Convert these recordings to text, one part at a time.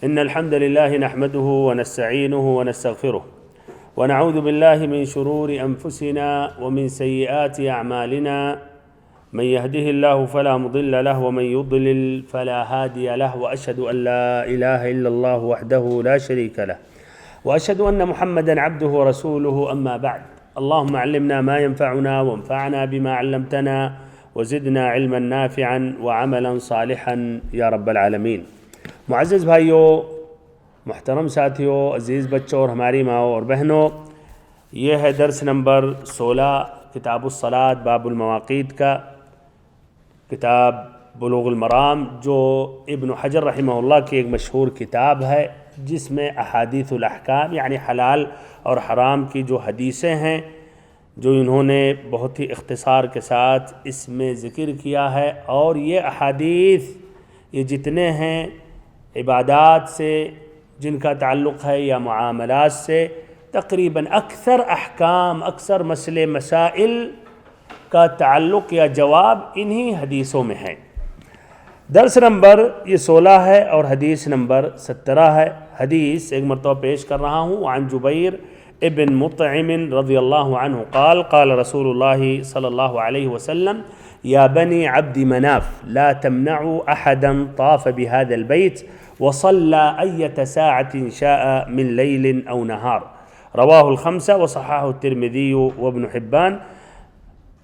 إن الحمد لله نحمده ونستعينه ونستغفره ونعوذ بالله من شرور أنفسنا ومن سيئات أعمالنا من يهده الله فلا مضل له ومن يضلل فلا هادي له وأشهد أن لا إله إلا الله وحده لا شريك له وأشهد أن محمدًا عبده ورسوله أما بعد اللهم علمنا ما ينفعنا وانفعنا بما علمتنا وزدنا علما نافعا وعملا صالحا یا رب العالمین۔ معزز بھائیوں، محترم ساتھیوں، عزیز بچوں اور ہماری ماؤں اور بہنوں، یہ ہے درس نمبر 16 کتاب الصلاۃ باب المواقیت کا، کتاب بلوغ المرام جو ابن حجر رحمہ اللہ کی ایک مشہور کتاب ہے، جس میں احادیث الاحکام یعنی حلال اور حرام کی جو حدیثیں ہیں جو انہوں نے بہت ہی اختصار کے ساتھ اس میں ذکر کیا ہے، اور یہ احادیث یہ جتنے ہیں عبادات سے جن کا تعلق ہے یا معاملات سے، تقریباً اکثر احکام، اکثر مسئلے مسائل کا تعلق یا جواب انہی حدیثوں میں ہے۔ درس نمبر یہ 16 ہے اور حدیث نمبر 17 ہے۔ حدیث ایک مرتبہ پیش کر رہا ہوں۔ عن جبیر ابن مطعم رضی اللہ عنہ قال قال رسول اللہ صلی اللہ علیہ وسلم یا بنی عبد مناف لا تمنعوا احدا طاف بهذا البيت وصلى أية ساعة شاء من ليل أو نهار رواہ الخمسہ وصححہ الترمذی وابن حبان۔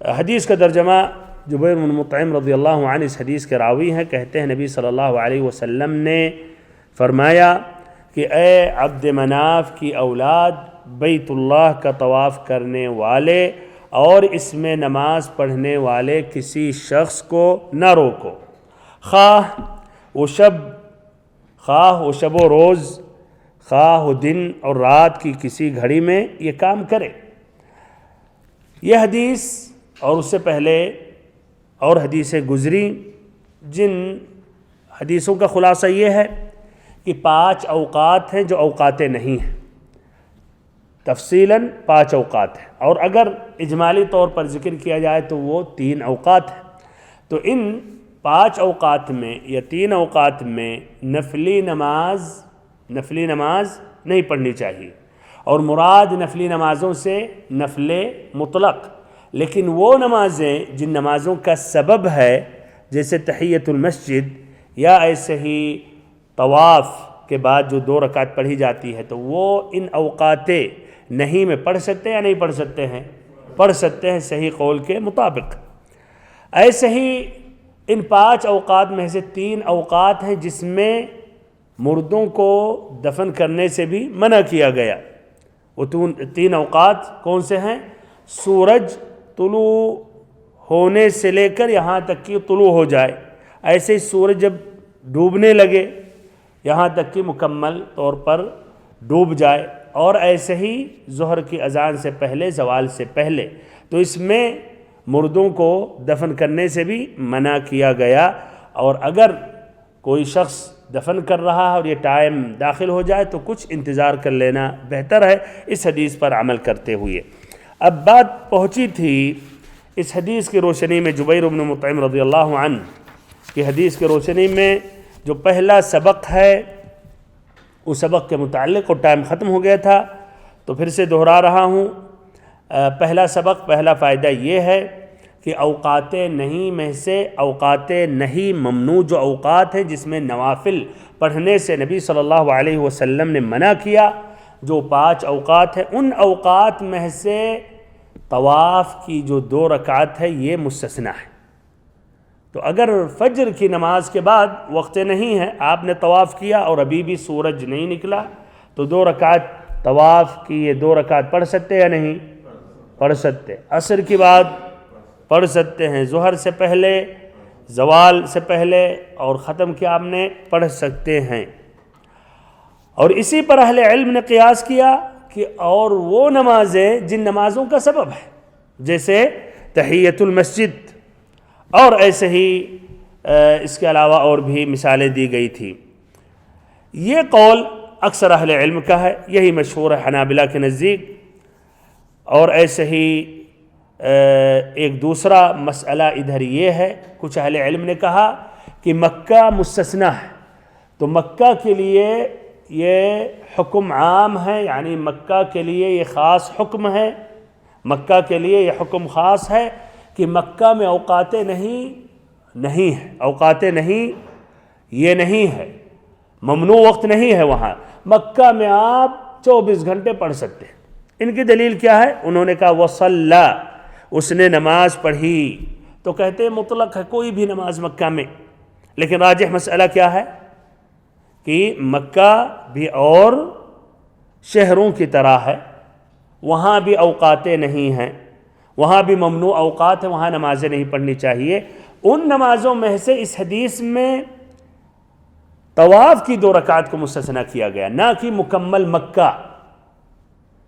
حدیث کا ترجمہ، جبیر بن مطعم رضی اللہ عنہ اس حدیث کے راوی ہیں، کہتے ہیں نبی صلی اللہ علیہ وسلم نے فرمایا کہ اے عبد مناف کی اولاد، بیت اللہ کا طواف کرنے والے اور اس میں نماز پڑھنے والے کسی شخص کو نہ روکو، خواہ وہ شب و روز، خواہ وہ دن اور رات کی کسی گھڑی میں یہ کام کرے۔ یہ حدیث اور اس سے پہلے اور حدیثیں گزری، جن حدیثوں کا خلاصہ یہ ہے کہ 5 اوقات ہیں جو اوقات نہیں ہیں، تفصیلاً 5 اوقات ہیں، اور اگر اجمالی طور پر ذکر کیا جائے تو وہ 3 اوقات ہیں۔ تو ان 5 اوقات میں یا 3 اوقات میں نفلی نماز نہیں پڑھنی چاہیے، اور مراد نفلی نمازوں سے نفل مطلق، لیکن وہ نمازیں جن نمازوں کا سبب ہے، جیسے تحیۃ المسجد یا ایسے ہی طواف کے بعد جو 2 رکعت پڑھی جاتی ہے، تو وہ ان اوقات نہیں میں پڑھ سکتے یا نہیں پڑھ سکتے ہیں؟ پڑھ سکتے ہیں صحیح قول کے مطابق۔ ایسے ہی ان 5 اوقات میں سے 3 اوقات ہیں جس میں مردوں کو دفن کرنے سے بھی منع کیا گیا۔ وہ 3 اوقات کون سے ہیں؟ سورج طلوع ہونے سے لے کر یہاں تک کہ طلوع ہو جائے، ایسے ہی سورج جب ڈوبنے لگے یہاں تک کہ مکمل طور پر ڈوب جائے، اور ایسے ہی ظہر کی اذان سے پہلے، زوال سے پہلے۔ تو اس میں مردوں کو دفن کرنے سے بھی منع کیا گیا، اور اگر کوئی شخص دفن کر رہا ہے اور یہ ٹائم داخل ہو جائے تو کچھ انتظار کر لینا بہتر ہے، اس حدیث پر عمل کرتے ہوئے۔ اب بات پہنچی تھی اس حدیث کی روشنی میں، جبیر بن مطعم رضی اللہ عنہ کی حدیث کی روشنی میں جو پہلا سبق ہے، اس سبق کے متعلق، اور ٹائم ختم ہو گیا تھا تو پھر سے دہرا رہا ہوں۔ پہلا سبق، پہلا فائدہ یہ ہے کہ اوقات نہیں میں سے اوقات نہیں ممنوع جو اوقات ہیں جس میں نوافل پڑھنے سے نبی صلی اللہ علیہ وسلم نے منع کیا، جو 5 اوقات ہیں، ان اوقات میں سے طواف کی جو 2 رکعت ہے یہ مستثنی ہے۔ تو اگر فجر کی نماز کے بعد وقت نہیں ہے، آپ نے طواف کیا اور ابھی بھی سورج نہیں نکلا، تو 2 رکعت طواف کی یہ 2 رکعت پڑھ سکتے یا نہیں؟ پڑھ سکتے۔ عصر کی بعد پڑھ سکتے ہیں، ظہر سے پہلے، زوال سے پہلے، اور ختم کیا آپ نے پڑھ سکتے ہیں۔ اور اسی پر اہل علم نے قیاس کیا کہ اور وہ نمازیں جن نمازوں کا سبب ہے، جیسے تحیۃ المسجد، اور ایسے ہی اس کے علاوہ اور بھی مثالیں دی گئی تھی۔ یہ قول اکثر اہل علم کا ہے، یہی مشہور ہے حنابلہ کے نزدیک۔ اور ایسے ہی ایک دوسرا مسئلہ ادھر یہ ہے، کچھ اہل علم نے کہا کہ مکہ مستثنی ہے، تو مکہ کے لیے یہ حکم عام ہے، یعنی مکہ کے لیے یہ خاص حکم ہے، مکہ کے لیے یہ حکم خاص ہے کہ مکہ میں اوقات نہیں ہے، اوقات نہیں یہ نہیں ہے، ممنوع وقت نہیں ہے وہاں، مکہ میں آپ 24 گھنٹے پڑھ سکتے ہیں۔ ان کی دلیل کیا ہے؟ انہوں نے کہا وصلی، اس نے نماز پڑھی، تو کہتے ہیں مطلق ہے کوئی بھی نماز مکہ میں، لیکن راجح مسئلہ کیا ہے کہ مکہ بھی اور شہروں کی طرح ہے، وہاں بھی اوقات نہیں ہیں، وہاں بھی ممنوع اوقات ہیں، وہاں نمازیں نہیں پڑھنی چاہیے۔ ان نمازوں میں سے اس حدیث میں طواف کی 2 رکعت کو مستثنیٰ کیا گیا، نہ کہ مکمل مکہ،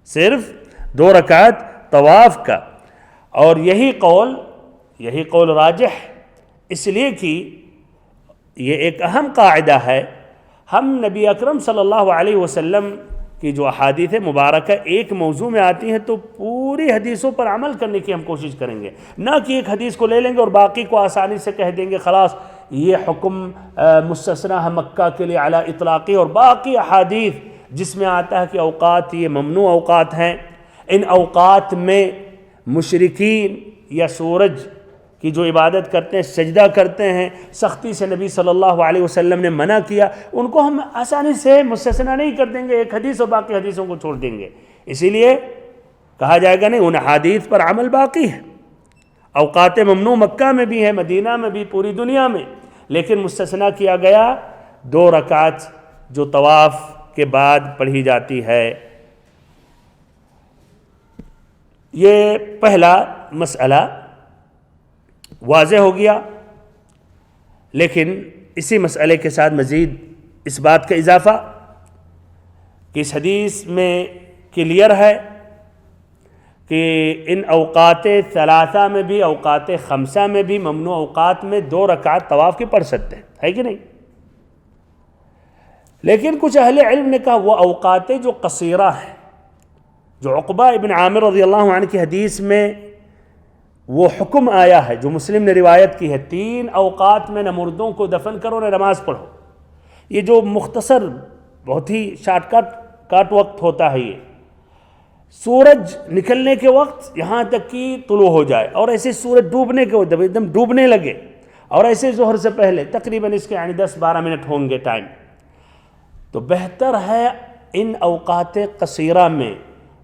صرف 2 رکعت طواف کا۔ اور یہی قول راجح، اس لیے کہ یہ ایک اہم قاعدہ ہے، ہم نبی اکرم صلی اللہ علیہ وسلم کی جو احادیث مبارکہ ایک موضوع میں آتی ہیں تو پوری حدیثوں پر عمل کرنے کی ہم کوشش کریں گے، نہ کہ ایک حدیث کو لے لیں گے اور باقی کو آسانی سے کہہ دیں گے خلاص یہ حکم مستثنیٰ ہے مکہ کے لیے علی اطلاقی، اور باقی احادیث جس میں آتا ہے کہ اوقات یہ ممنوع اوقات ہیں، ان اوقات میں مشرکین یا سورج کی جو عبادت کرتے ہیں، سجدہ کرتے ہیں، سختی سے نبی صلی اللہ علیہ وسلم نے منع کیا، ان کو ہم آسانی سے مستثنیٰ نہیں کر دیں گے ایک حدیث اور باقی حدیثوں کو چھوڑ دیں گے۔ اسی لیے کہا جائے گا نہیں، ان حدیث پر عمل باقی ہے، اوقات ممنوع مکہ میں بھی ہے، مدینہ میں بھی، پوری دنیا میں، لیکن مستثنیٰ کیا گیا 2 رکعت جو طواف کے بعد پڑھی جاتی ہے۔ یہ پہلا مسئلہ واضح ہو گیا، لیکن اسی مسئلے کے ساتھ مزید اس بات کا اضافہ کہ اس حدیث میں کلیئر ہے کہ ان اوقات 3 میں بھی، اوقات 5 میں بھی، ممنوع اوقات میں 2 رکعت طواف کی پڑھ سکتے ہیں، ہے کہ نہیں؟ لیکن کچھ اہل علم نے کہا وہ اوقات جو قصیرہ ہیں، جو عقبہ ابن عامر رضی اللہ عنہ کی حدیث میں وہ حکم آیا ہے جو مسلم نے روایت کی ہے، 3 اوقات میں نہ مردوں کو دفن کرو نہ نماز پڑھو، یہ جو مختصر بہت ہی شارٹ کٹ وقت ہوتا ہے، یہ سورج نکلنے کے وقت یہاں تک کہ طلوع ہو جائے، اور ایسے سورج ڈوبنے کے وقت ایک دم ڈوبنے لگے، اور ایسے ظہر سے پہلے تقریباً اس کے 10-12 منٹ ہوں گے ٹائم، تو بہتر ہے ان اوقات قصیرہ میں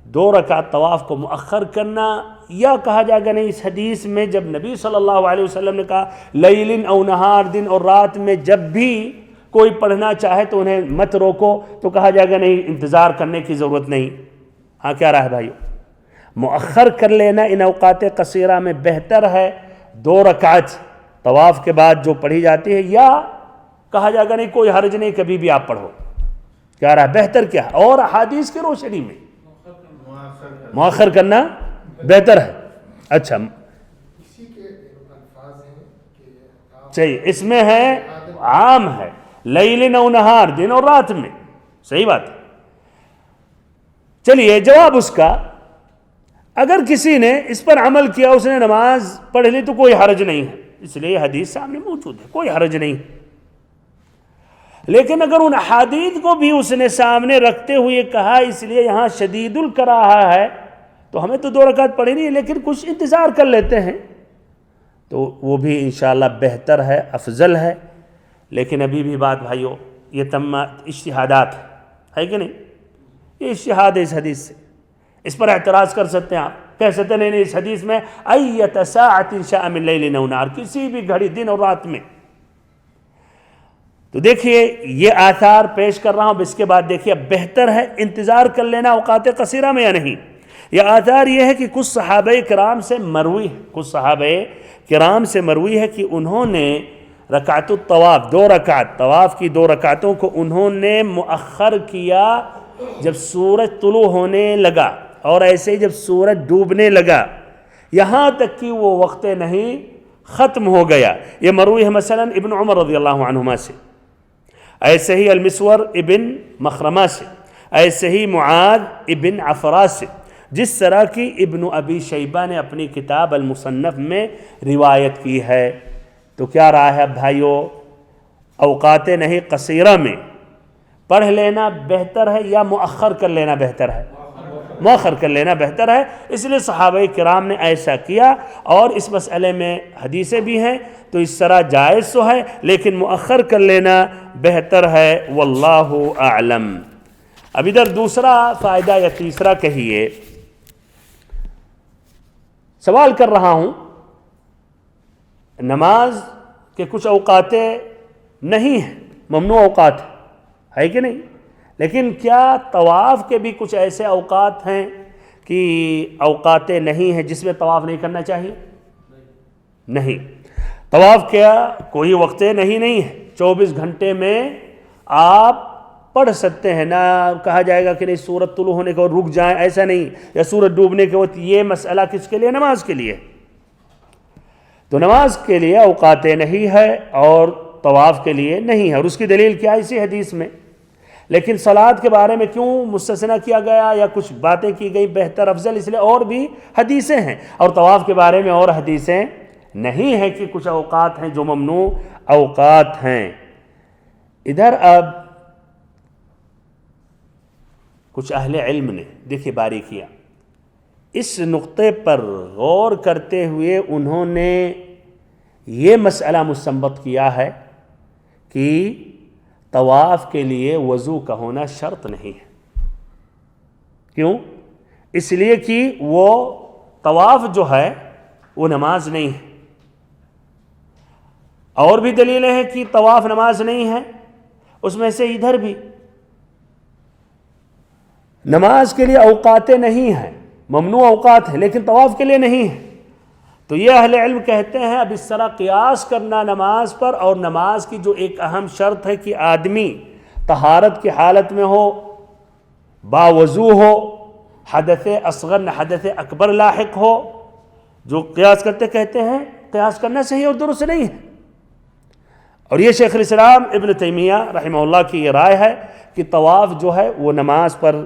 2 رکعت طواف کو مؤخر کرنا، یا کہا جائے گا نہیں اس حدیث میں جب نبی صلی اللہ علیہ وسلم نے کہا لیل او نہار، دن اور رات میں جب بھی کوئی پڑھنا چاہے تو انہیں مت روکو، تو کہا جائے گا نہیں انتظار کرنے کی ضرورت نہیں۔ ہاں کیا رہا ہے بھائیو؟ مؤخر کر لینا ان اوقات قصیرہ میں بہتر ہے، 2 رکعت طواف کے بعد جو پڑھی جاتی ہے، یا کہا جائے گا نہیں کوئی حرج نہیں کبھی بھی آپ پڑھو، کیا رہا ہے بہتر کیا ہے؟ اور احادیث کی روشنی میں مؤخر کرنا بہتر ہے۔ اچھا صحیح، اس میں ہے عام ہے لیل و نہار، دن اور رات میں، صحیح بات ہے۔ چلیے جواب اس کا، اگر کسی نے اس پر عمل کیا، اس نے نماز پڑھ لی تو کوئی حرج نہیں ہے، اس لیے حدیث سامنے موجود ہے، کوئی حرج نہیں۔ لیکن اگر ان احادیث کو بھی اس نے سامنے رکھتے ہوئے کہا اس لیے یہاں شدید الکراہہ ہے تو ہمیں تو 2 رکعت پڑھی نہیں ہے لیکن کچھ انتظار کر لیتے ہیں، تو وہ بھی انشاءاللہ بہتر ہے، افضل ہے۔ لیکن ابھی بھی بات بھائیو، یہ تمام اجتہادات ہے کہ نہیں؟ یہ اجتہاد ہے اس حدیث سے، اس پر اعتراض کر سکتے ہیں آپ، کہہ سکتے ہیں نہیں اس حدیث میں ایت ساعۃ شاء من لیل او نہار، کسی بھی گھڑی دن اور رات میں۔ تو دیکھیے یہ آثار پیش کر رہا ہوں، اس کے بعد دیکھیے بہتر ہے انتظار کر لینا اوقات قصیرہ میں یا نہیں۔ یہ آثار یہ ہے کہ کچھ صحابہ کرام سے مروی ہے کہ انہوں نے رکعت الطواف 2 رکعت طواف کی 2 رکعتوں کو انہوں نے مؤخر کیا جب سورج طلوع ہونے لگا، اور ایسے جب سورج ڈوبنے لگا، یہاں تک کہ وہ وقت نہیں ختم ہو گیا۔ یہ مروی ہے مثلا ابن عمر رضی اللہ عنہما سے، ایسے ہی المسور ابن مخرمہ سے، ایسے ہی معاذ ابن عفرا سے، جس طرح کی ابن ابی شیبہ نے اپنی کتاب المصنف میں روایت کی ہے۔ تو کیا رہا ہے بھائیو؟ اوقات نہیں قصیرہ میں پڑھ لینا بہتر ہے یا مؤخر کر لینا بہتر ہے؟ مؤخر کر لینا بہتر ہے، اس لیے صحابہ کرام نے ایسا کیا، اور اس مسئلے میں حدیثیں بھی ہیں، تو اس طرح جائز تو ہے لیکن مؤخر کر لینا بہتر ہے، واللہ اعلم۔ اب ادھر دوسرا فائدہ یا تیسرا کہیے، سوال کر رہا ہوں، نماز کے کچھ اوقات نہیں ہیں، ممنوع اوقات ہے کہ نہیں، لیکن کیا طواف کے بھی کچھ ایسے اوقات ہیں کہ اوقات نہیں ہیں جس میں طواف نہیں کرنا چاہیے؟ نہیں، طواف کیا کوئی وقت نہیں ہے، 24 گھنٹے میں آپ پڑھ سکتے ہیں، نہ کہا جائے گا کہ نہیں سورج طلوع ہونے کے وقت رک جائیں، ایسا نہیں، یا سورج ڈوبنے کے وقت۔ یہ مسئلہ کس کے لیے؟ نماز کے لیے۔ تو نماز کے لیے اوقات نہیں ہے اور طواف کے لیے نہیں ہے، اور اس کی دلیل کیا ہے؟ اسی حدیث میں۔ لیکن صلاۃ کے بارے میں کیوں مستثنیٰ کیا گیا یا کچھ باتیں کی گئی بہتر افضل؟ اس لیے اور بھی حدیثیں ہیں، اور طواف کے بارے میں اور حدیثیں نہیں ہیں کہ کچھ اوقات ہیں جو ممنوع اوقات ہیں۔ ادھر اب کچھ اہل علم نے دیکھیں باریکیاں، اس نقطے پر غور کرتے ہوئے انہوں نے یہ مسئلہ مستنبط کیا ہے کہ طواف کے لیے وضو کا ہونا شرط نہیں ہے۔ کیوں؟ اس لیے کہ وہ طواف جو ہے وہ نماز نہیں ہے، اور بھی دلیلیں ہیں کہ طواف نماز نہیں ہے، اس میں سے ادھر بھی نماز کے لیے اوقات نہیں ہیں، ممنوع اوقات ہیں، لیکن طواف کے لیے نہیں ہے۔ تو یہ اہل علم کہتے ہیں اب اس طرح قیاس کرنا نماز پر، اور نماز کی جو ایک اہم شرط ہے کہ آدمی طہارت کی حالت میں ہو، باوضو ہو، حدث اصغر نہ حدث اکبر لاحق ہو، جو قیاس کرتے کہتے ہیں قیاس کرنا صحیح اور درست نہیں ہے۔ اور یہ شیخ الاسلام ابن تیمیہ رحمہ اللہ کی یہ رائے ہے کہ طواف جو ہے وہ نماز پر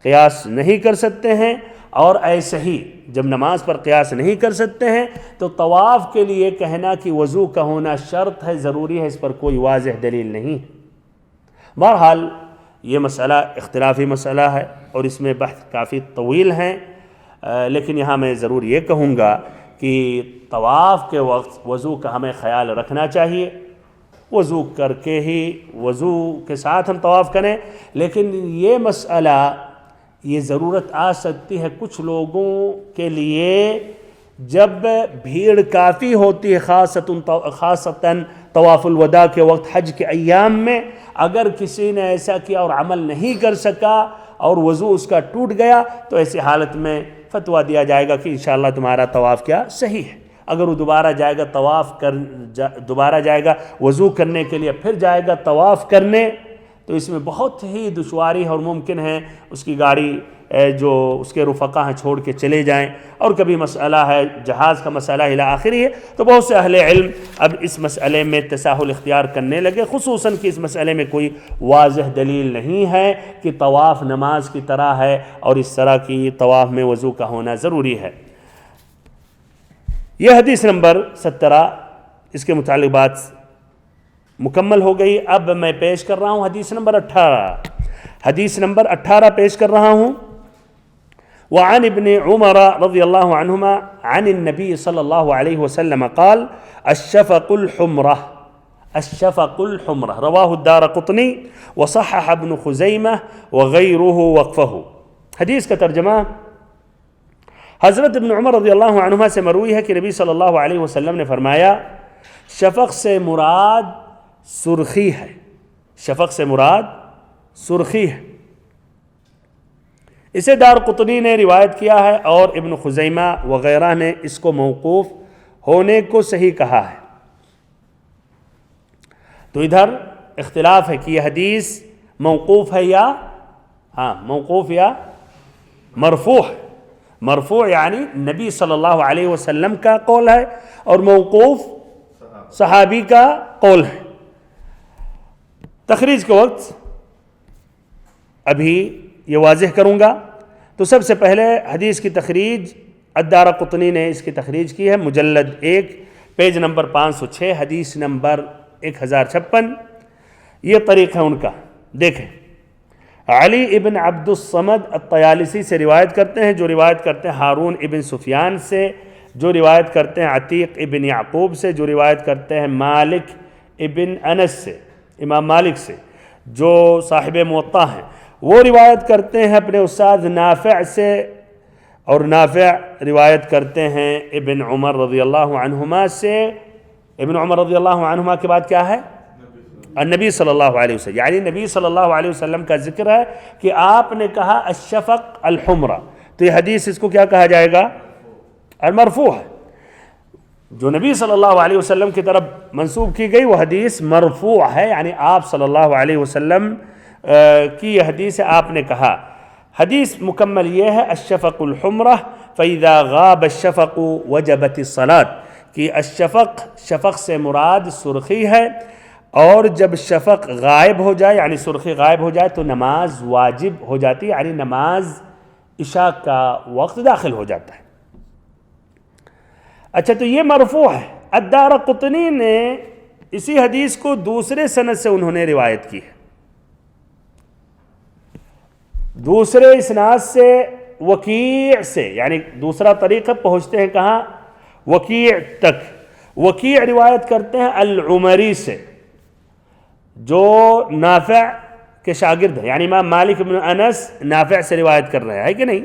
قیاس نہیں کر سکتے ہیں، اور ایسے ہی جب نماز پر قیاس نہیں کر سکتے ہیں تو طواف کے لیے کہنا کہ وضو کا ہونا شرط ہے، ضروری ہے، اس پر کوئی واضح دلیل نہیں ہے۔ بہرحال یہ مسئلہ اختلافی مسئلہ ہے اور اس میں بحث کافی طویل ہیں، لیکن یہاں میں ضرور یہ کہوں گا کہ طواف کے وقت وضو کا ہمیں خیال رکھنا چاہیے، وضو کر کے ہی وضو کے ساتھ ہم طواف کریں، لیکن یہ مسئلہ یہ ضرورت آ سکتی ہے کچھ لوگوں کے لیے جب بھیڑ کافی ہوتی ہے، خاصتاً طواف الوداع کے وقت حج کے ایام میں، اگر کسی نے ایسا کیا اور عمل نہیں کر سکا اور وضو اس کا ٹوٹ گیا تو ایسی حالت میں فتویٰ دیا جائے گا کہ انشاءاللہ تمہارا طواف کیا صحیح ہے۔ اگر وہ دوبارہ جائے گا دوبارہ جائے گا وضو کرنے کے لیے، پھر جائے گا طواف کرنے، تو اس میں بہت ہی دشواری ہے، اور ممکن ہے اس کی گاڑی جو اس کے رفقا ہیں چھوڑ کے چلے جائیں، اور کبھی مسئلہ ہے جہاز کا مسئلہ الی آخری ہے۔ تو بہت سے اہل علم اب اس مسئلے میں تساہل اختیار کرنے لگے، خصوصاً کہ اس مسئلے میں کوئی واضح دلیل نہیں ہے کہ طواف نماز کی طرح ہے اور اس طرح کی طواف میں وضو کا ہونا ضروری ہے۔ یہ حدیث نمبر 17 اس کے متعلق بات مکمل ہو گئی۔ اب میں پیش کر رہا ہوں حدیث نمبر 18۔ حدیث نمبر 18 پیش کر رہا ہوں۔ وعن ابن عمر رضی اللہ عنہما عن النبی صلی اللہ علیہ وسلم قال الشفق الحمرہ الشفق الحمرہ رواہ الدارقطنی وصحح ابن خزیمہ وغیرہ وقفہ۔ حدیث کا ترجمہ، حضرت ابن عمر رضی اللہ عنہما سے مروی ہے کہ نبی صلی اللہ علیہ وسلم نے فرمایا شفق سے مراد سرخی ہے، شفق سے مراد سرخی ہے۔ اسے دارقطنی نے روایت کیا ہے اور ابن خزیمہ وغیرہ نے اس کو موقوف ہونے کو صحیح کہا ہے۔ تو ادھر اختلاف ہے کہ یہ حدیث موقوف ہے یا موقوف یا مرفوع ہے۔ مرفوع یعنی نبی صلی اللہ علیہ وسلم کا قول ہے، اور موقوف صحابی کا قول ہے۔ تخریج کے وقت ابھی یہ واضح کروں گا۔ تو سب سے پہلے حدیث کی تخریج الدارقطنی نے اس کی تخریج کی ہے، مجلد 1 پیج نمبر 506، حدیث نمبر 1056۔ یہ طریق ہے ان کا. دیکھیں علی ابن عبد الصمد الطیالسی سے روایت کرتے ہیں، جو روایت کرتے ہیں ہارون ابن سفیان سے، جو روایت کرتے ہیں عتیق ابن یعقوب سے، جو روایت کرتے ہیں مالک ابن انس سے، امام مالک سے جو صاحب موطا ہیں، وہ روایت کرتے ہیں اپنے استاد نافع سے، اور نافع روایت کرتے ہیں ابن عمر رضی اللہ عنہما سے. ابن عمر رضی اللہ عنہما کے بعد کیا ہے؟ النبی صلی اللہ علیہ وسلم. یعنی نبی صلی اللہ علیہ وسلم کا ذکر ہے کہ آپ نے کہا الشفق الحمرہ، تو یہ حدیث اس کو کیا کہا جائے گا؟ المرفوع ہے. جو نبی صلی اللہ علیہ وسلم کی طرف منسوب کی گئی وہ حدیث مرفوع ہے، یعنی آپ صلی اللہ علیہ وسلم کی یہ حدیث آپ نے کہا. حدیث مکمل یہ ہے الشفق الحمرہ فإذا غاب الشفق وجبت الصلاة، کہ الشفق، شفق سے مراد سرخی ہے، اور جب شفق غائب ہو جائے یعنی سرخی غائب ہو جائے تو نماز واجب ہو جاتی ہے، یعنی نماز عشاء کا وقت داخل ہو جاتا ہے. اچھا تو یہ مرفوع ہے. الدارقطنی نے اسی حدیث کو دوسرے سند سے انہوں نے روایت کی ہے، دوسرے اسناد سے، وکیع سے، یعنی دوسرا طریقہ پہنچتے ہیں کہاں؟ وکیع تک. وکیع روایت کرتے ہیں العمری سے، جو نافع کے شاگرد ہیں، یعنی امام مالک بن انس نافع سے روایت کر رہے ہیں کہ نہیں،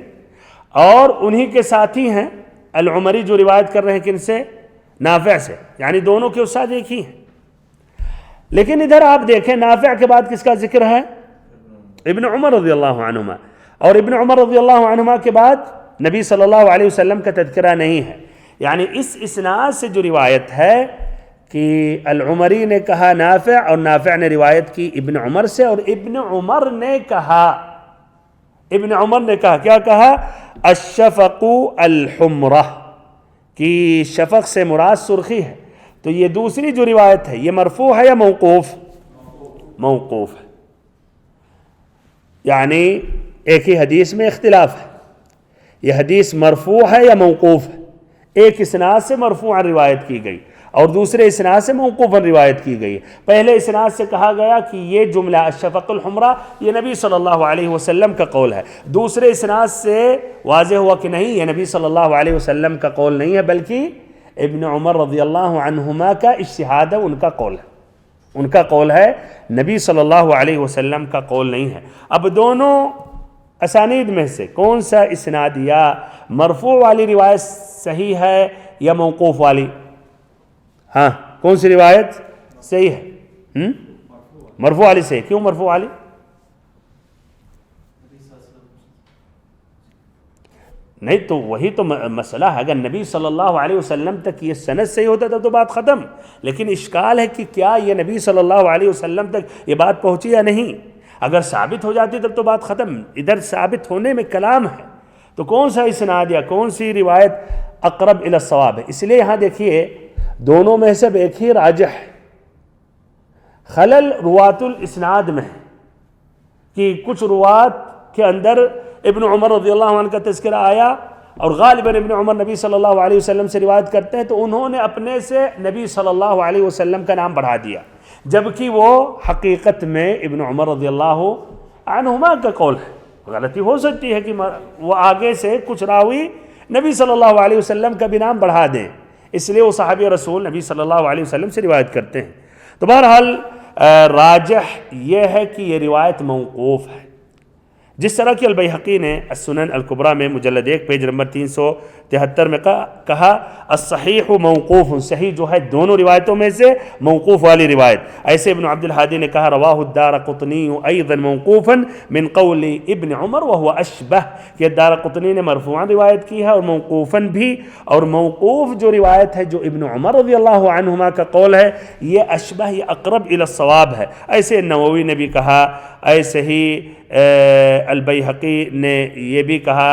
اور انہی کے ساتھی ہیں العمری جو روایت کر رہے ہیں کن سے؟ نافع سے، یعنی دونوں کے استاد ایک ہی ہیں. لیکن ادھر آپ دیکھیں نافع کے بعد کس کا ذکر ہے؟ ابن عمر رضی اللہ عنہما، اور ابن عمر رضی اللہ عنہما کے بعد نبی صلی اللہ علیہ وسلم کا تذکرہ نہیں ہے. یعنی اس اسناد سے جو روایت ہے کہ العمری نے کہا نافع، اور نافع نے روایت کی ابن عمر سے، اور ابن عمر نے کہا کیا کہا؟ الشفق الحمرہ، کہ شفق سے مراد سرخی ہے. تو یہ دوسری جو روایت ہے یہ مرفوع ہے یا موقوف؟ موقوف ہے. یعنی ایک ہی حدیث میں اختلاف ہے، یہ حدیث مرفوع ہے یا موقوف ہے. ایک اسناد سے مرفوعا روایت کی گئی اور دوسرے اسناد سے موقوفا روایت کی گئی. پہلے اسناد سے کہا گیا کہ یہ جملہ الشفق الحمرہ یہ نبی صلی اللہ علیہ وسلم کا قول ہے. دوسرے اسناد سے واضح ہوا کہ نہیں، یہ نبی صلی اللہ علیہ وسلم کا قول نہیں ہے، بلکہ ابن عمر رضی اللہ عنہما کا اجتہاد ہے، ان کا قول ہے، ان کا قول ہے، نبی صلی اللہ علیہ وسلم کا قول نہیں ہے. اب دونوں اسانید میں سے کون سا اسناد، یا مرفوع والی روایت صحیح ہے یا موقوف والی؟ ہاں، کون سی روایت صحیح ہے؟ مرفوع والی صحیح. کیوں مرفوع والی؟ نہیں تو وہی تو مسئلہ ہے، اگر نبی صلی اللہ علیہ وسلم تک یہ سند صحیح ہوتا تھا تو بات ختم. لیکن اشکال ہے کہ کیا یہ نبی صلی اللہ علیہ وسلم تک یہ بات پہنچی یا نہیں. اگر ثابت ہو جاتی تب تو بات ختم. ادھر ثابت ہونے میں کلام ہے، تو کون سا اسناد یا کون سی روایت اقرب الی الصواب ہے؟ اس لیے یہاں دیکھیے دونوں میں سے ایک ہی راجح ہے. خلل روات الاسناد میں ہے کہ کچھ روات کے اندر ابن عمر رضی اللہ عنہ کا تذکرہ آیا، اور غالباً ابن عمر نبی صلی اللہ علیہ وسلم سے روایت کرتے ہیں، تو انہوں نے اپنے سے نبی صلی اللہ علیہ وسلم کا نام بڑھا دیا، جبکہ وہ حقیقت میں ابن عمر رضی اللہ عنہما کا قول ہے. غلطی ہو سکتی ہے کہ وہ آگے سے کچھ راوی نبی صلی اللہ علیہ وسلم کا بھی نام بڑھا دیں، اس لیے وہ صحابی رسول نبی صلی اللہ علیہ وسلم سے روایت کرتے ہیں. تو بہرحال راجح یہ ہے کہ یہ روایت موقوف ہے، جس طرح کہ البیہقی نے السنن الکبریٰ میں مجلد 1 پیج نمبر 373 میں کہا الصحیح موقوف، صحیح جو ہے دونوں روایتوں میں سے موقوف والی روایت. ایسے ابن عبد الحادی نے کہا رواہ الدارقطنی ایضا موقوفا من قول ابن عمر وهو اشبہ، کہ الدارقطنی نے مرفوعا روایت کی ہے اور موقوفا بھی، اور موقوف جو روایت ہے جو ابن عمر رضی اللہ عنہما کا قول ہے یہ اشبہ، یہ اقرب الی الصواب ہے. ایسے نووی نے بھی کہا، ایسے ہی البیہقی نے یہ بھی کہا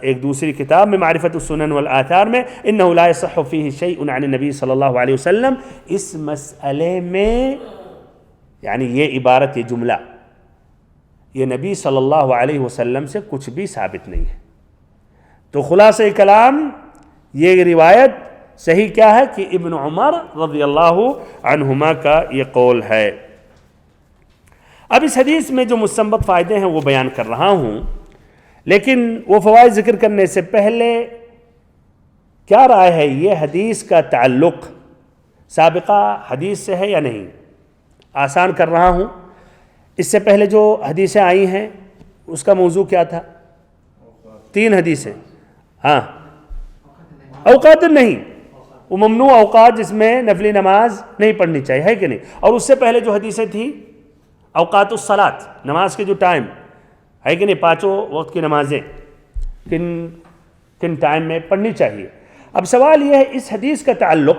ایک دوسری کتاب میں معرفت السنن والآثار میں، انه لا يصح فيه شيء عن النبی صلی اللہ علیہ وسلم. اس مسئلے میں یعنی یہ عبارت، یہ جملہ، یہ نبی صلی اللہ علیہ وسلم سے کچھ بھی ثابت نہیں ہے. تو خلاصہ کلام یہ روایت صحیح کیا ہے کہ ابن عمر رضی اللہ عنہما کا یہ قول ہے. اب اس حدیث میں جو مستنبط فائدے ہیں وہ بیان کر رہا ہوں، لیکن وہ فوائد ذکر کرنے سے پہلے کیا رائے ہے یہ حدیث کا تعلق سابقہ حدیث سے ہے یا نہیں؟ آسان کر رہا ہوں، اس سے پہلے جو حدیثیں آئی ہیں اس کا موضوع کیا تھا؟ 3 حدیثیں، ہاں، اوقات نہیں، وہ ممنوع اوقات جس میں نفلی نماز نہیں پڑھنی چاہیے، ہے کہ نہیں؟ اور اس سے پہلے جو حدیثیں تھیں اوقات الصلاۃ، نماز کے جو ٹائم ہے کہ نہیں، 5 وقت کی نمازیں کن ٹائم میں پڑھنی چاہیے۔ اب سوال یہ ہے اس حدیث کا تعلق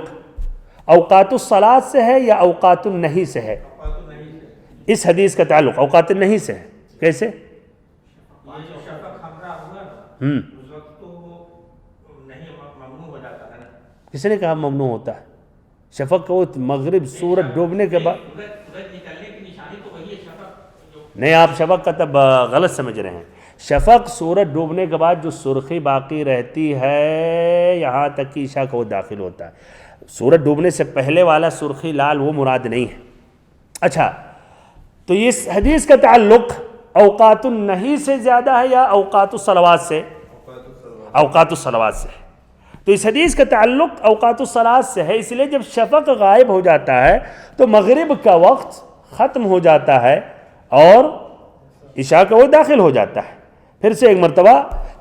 اوقات الصلاۃ سے ہے یا اوقات النہی سے ہے؟ اس حدیث کا تعلق اوقات النہی سے ہے، کیسے؟ کسی نے کہا ممنوع ہوتا ہے؟ شفق کو مغرب سورج ڈوبنے کے بعد، نہیں، آپ شفق کا تب غلط سمجھ رہے ہیں۔ شفق سورج ڈوبنے کے بعد جو سرخی باقی رہتی ہے یہاں تک کہ عشاء کا وہ داخل ہوتا ہے، سورج ڈوبنے سے پہلے والا سرخی لال وہ مراد نہیں ہے۔ اچھا، تو اس حدیث کا تعلق اوقات النہی سے زیادہ ہے یا اوقات الصلوات سے؟ اوقات الصلوات سے ہے۔ تو اس حدیث کا تعلق اوقات الصلاۃ سے ہے، اس لیے جب شفق غائب ہو جاتا ہے تو مغرب کا وقت ختم ہو جاتا ہے اور عشاء کا وہ داخل ہو جاتا ہے۔ پھر سے ایک مرتبہ،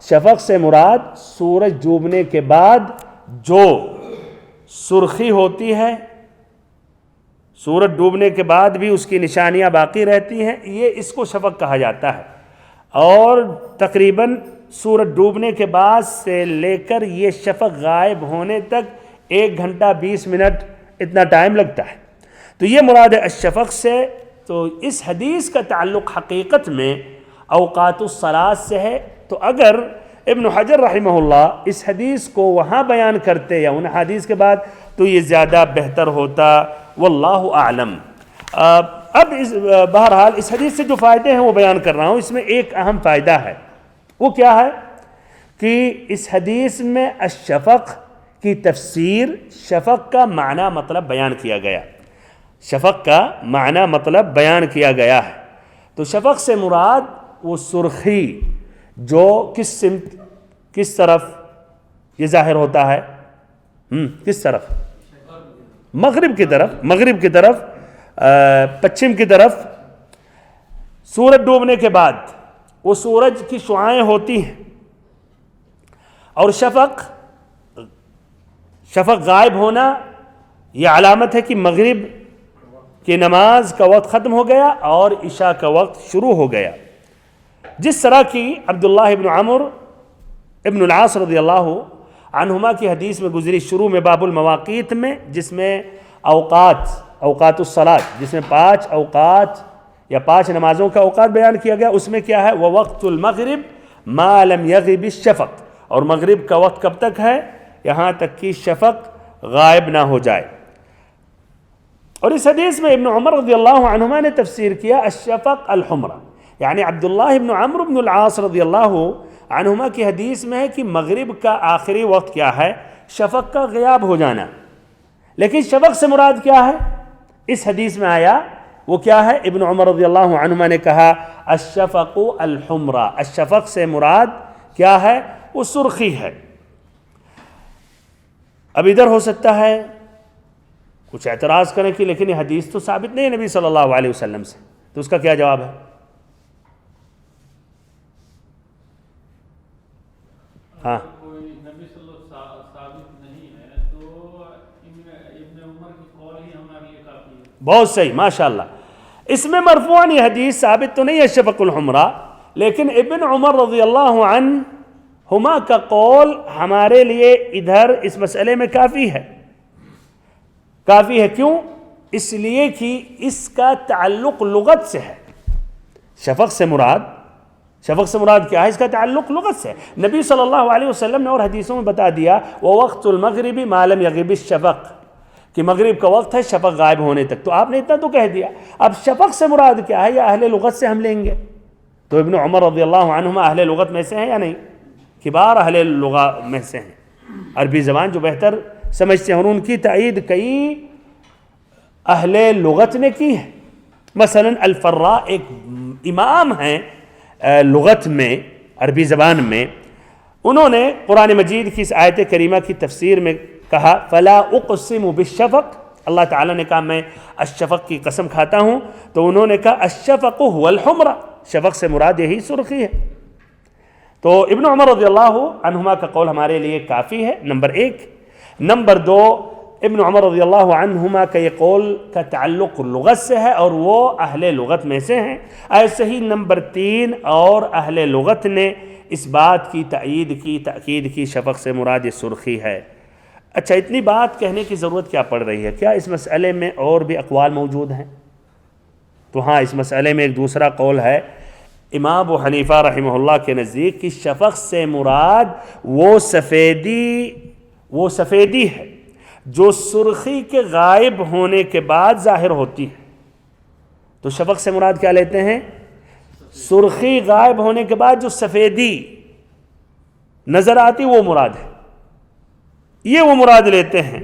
شفق سے مراد سورج ڈوبنے کے بعد جو سرخی ہوتی ہے، سورج ڈوبنے کے بعد بھی اس کی نشانیاں باقی رہتی ہیں، یہ اس کو شفق کہا جاتا ہے۔ اور تقریباً سورج ڈوبنے کے بعد سے لے کر یہ شفق غائب ہونے تک 1 گھنٹہ 20 منٹ اتنا ٹائم لگتا ہے۔ تو یہ مراد ہے الشفق سے۔ تو اس حدیث کا تعلق حقیقت میں اوقات الصلاۃ سے ہے۔ تو اگر ابن حجر رحمہ اللہ اس حدیث کو وہاں بیان کرتے یا ان حدیث کے بعد تو یہ زیادہ بہتر ہوتا، واللہ اعلم۔ اب بہرحال اس حدیث سے جو فائدے ہیں وہ بیان کر رہا ہوں۔ اس میں ایک اہم فائدہ ہے، وہ کیا ہے کہ اس حدیث میں الشفق کی تفسیر، شفق کا معنی مطلب بیان کیا گیا، شفق کا معنی مطلب بیان کیا گیا ہے۔ تو شفق سے مراد وہ سرخی جو کس سمت، کس طرف یہ ظاہر ہوتا ہے؟ کس طرف؟ مغرب کی طرف، مغرب کی طرف، پچھم کی طرف۔ سورج ڈوبنے کے بعد وہ سورج کی شعاعیں ہوتی ہیں اور شفق غائب ہونا یہ علامت ہے کہ مغرب کی نماز کا وقت ختم ہو گیا اور عشاء کا وقت شروع ہو گیا۔ جس طرح کی عبداللہ ابن عمرو ابن العاص رضی اللہ عنہما کی حدیث میں گزری شروع میں باب المواقیت میں، جس میں اوقات الصلاۃ، جس میں 5 اوقات یا 5 نمازوں کا اوقات بیان کیا گیا، اس میں کیا ہے؟ وَوَقْتُ الْمَغْرِبِ مَا لَمْ يَغِبِ الشَّفَقِ، اور مغرب کا وقت کب تک ہے؟ یہاں تک کہ شفق غائب نہ ہو جائے۔ اور اس حدیث میں ابن عمر رضی اللہ عنہما نے تفسیر کیا الشفق الحمرہ، یعنی عبداللہ ابن عمرو ابن العاص رضی اللہ عنہما کی حدیث میں ہے کہ مغرب کا آخری وقت کیا ہے؟ شفق کا غیاب ہو جانا۔ لیکن شفق سے مراد کیا ہے؟ اس حدیث میں آیا وہ کیا ہے؟ ابن عمر رضی اللہ عنہما نے کہا الشفق الحمرہ، الشفق سے مراد کیا ہے؟ وہ سرخی ہے۔ اب ادھر ہو سکتا ہے کچھ اعتراض کریں کہ لیکن یہ حدیث تو ثابت نہیں ہے نبی صلی اللہ علیہ وسلم سے، تو اس کا کیا جواب ہے؟ ہاں، نبی صلی اللہ علیہ وسلم ثابت نہیں ہے تو ابن عمر کی قول ہی ہمارے لیے کافی ہے۔ بہت صحیح، ماشاءاللہ۔ اس میں مرفوعاً یہ حدیث ثابت تو نہیں ہے شفق الحمرہ، لیکن ابن عمر رضی اللہ عنہما کا قول ہمارے لیے ادھر اس مسئلے میں کافی ہے۔ کافی ہے کیوں؟ اس لیے کہ اس کا تعلق لغت سے ہے۔ شفق سے مراد کیا ہے؟ اس کا تعلق لغت سے ہے۔ نبی صلی اللہ علیہ وسلم نے اور حدیثوں میں بتا دیا وَوَقْتُ الْمَغْرِبِ مَا لَمْ يَغِبِ الشَّفَقِ، کہ مغرب کا وقت ہے شفق غائب ہونے تک۔ تو آپ نے اتنا تو کہہ دیا، اب شفق سے مراد کیا ہے یا اہل لغت سے ہم لیں گے؟ تو ابن عمر رضی اللہ عنہما اہل لغت میں سے ہیں یا نہیں؟ کبار اہل لغت میں سے ہیں، عربی زبان جو بہتر سمجھتے ہیں، اور ان کی تائید کئی اہل لغت نے کی ہے۔ مثلا الفراء ایک امام ہیں لغت میں، عربی زبان میں، انہوں نے قرآن مجید کی اس آیت کریمہ کی تفسیر میں کہا فلا اقسم بالشفق، اللہ تعالیٰ نے کہا میں الشفق کی قسم کھاتا ہوں، تو انہوں نے کہا الشفق هو الحمرہ، شفق سے مراد یہی سرخی ہے۔ تو ابن عمر رضی اللہ عنہما کا قول ہمارے لیے کافی ہے، نمبر ایک۔ نمبر دو، ابن عمر رضی اللہ عنہما کا یہ قول کا تعلق لغت سے ہے اور وہ اہل لغت میں سے ہیں۔ ایسے ہی نمبر تین، اور اہل لغت نے اس بات کی تأکید کی شفق سے مراد یہ سرخی ہے۔ اچھا، اتنی بات کہنے کی ضرورت کیا پڑ رہی ہے؟ کیا اس مسئلے میں اور بھی اقوال موجود ہیں؟ تو ہاں، اس مسئلے میں ایک دوسرا قول ہے امام ابو حنیفہ رحمہ اللہ کے نزدیک کہ شفق سے مراد وہ سفیدی ہے جو سرخی کے غائب ہونے کے بعد ظاہر ہوتی ہے۔ تو شفق سے مراد کیا لیتے ہیں؟ سرخی غائب ہونے کے بعد جو سفیدی نظر آتی وہ مراد ہے، یہ وہ مراد لیتے ہیں۔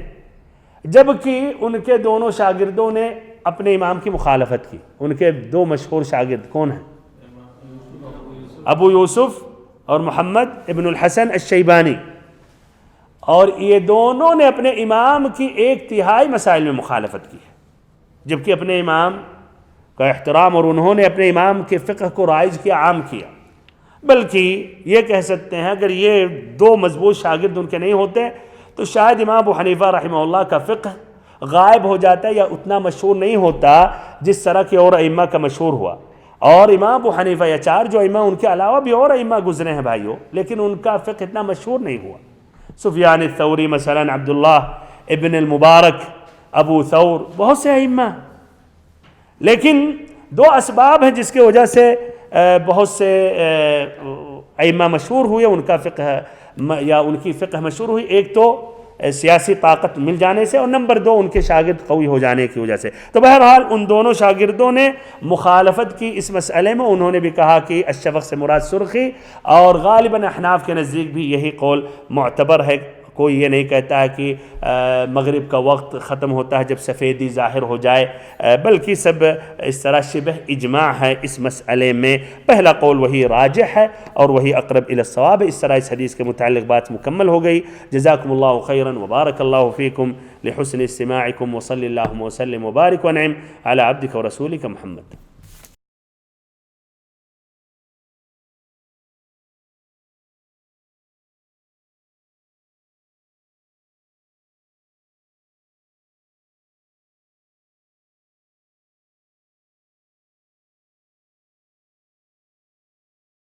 جبکہ ان کے دونوں شاگردوں نے اپنے امام کی مخالفت کی۔ ان کے دو مشہور شاگرد کون ہیں؟ ابو یوسف اور محمد ابن الحسن الشیبانی، اور یہ دونوں نے اپنے امام کی ایک تہائی مسائل میں مخالفت کی ہے، جبکہ اپنے امام کا احترام، اور انہوں نے اپنے امام کے فقہ کو رائج کیا، عام کیا۔ بلکہ یہ کہہ سکتے ہیں اگر یہ دو مضبوط شاگرد ان کے نہیں ہوتے تو شاید امام ابو حنیفہ رحمہ اللہ کا فقہ غائب ہو جاتا ہے یا اتنا مشہور نہیں ہوتا جس طرح کے اور ائمہ کا مشہور ہوا۔ اور امام ابو حنیفہ یا چار جو ائمہ ان کے علاوہ بھی اور ائمہ گزرے ہیں بھائیوں، لیکن ان کا فقہ اتنا مشہور نہیں ہوا۔ سفیان الثوری مثلا، عبداللہ ابن المبارک، ابو ثور، بہت سے ائمہ، لیکن دو اسباب ہیں جس کی وجہ سے بہت سے ائمہ مشہور ہوئے، ان کا فقہ یا ان کی فقہ مشہور ہوئی۔ ایک تو سیاسی طاقت مل جانے سے، اور نمبر دو ان کے شاگرد قوی ہو جانے کی وجہ سے۔ تو بہرحال ان دونوں شاگردوں نے مخالفت کی اس مسئلے میں، انہوں نے بھی کہا کہ الشفق سے مراد سرخی، اور غالباً احناف کے نزدیک بھی یہی قول معتبر ہے۔ کوئی یہ نہیں کہتا ہے کہ مغرب کا وقت ختم ہوتا ہے جب سفیدی ظاہر ہو جائے، بلکہ سب اس طرح شبہ اجماع ہے اس مسئلے میں۔ پہلا قول وہی راجح ہے اور وہی اقرب الی الصواب ہے۔ اس طرح اس حدیث کے متعلق بات مکمل ہو گئی۔ جزاکم اللہ خیرا وبارک اللہ فیکم لحسن استماعکم، وصلی اللہم وسلم وبارک ونعم علی عبدک ورسولک محمد۔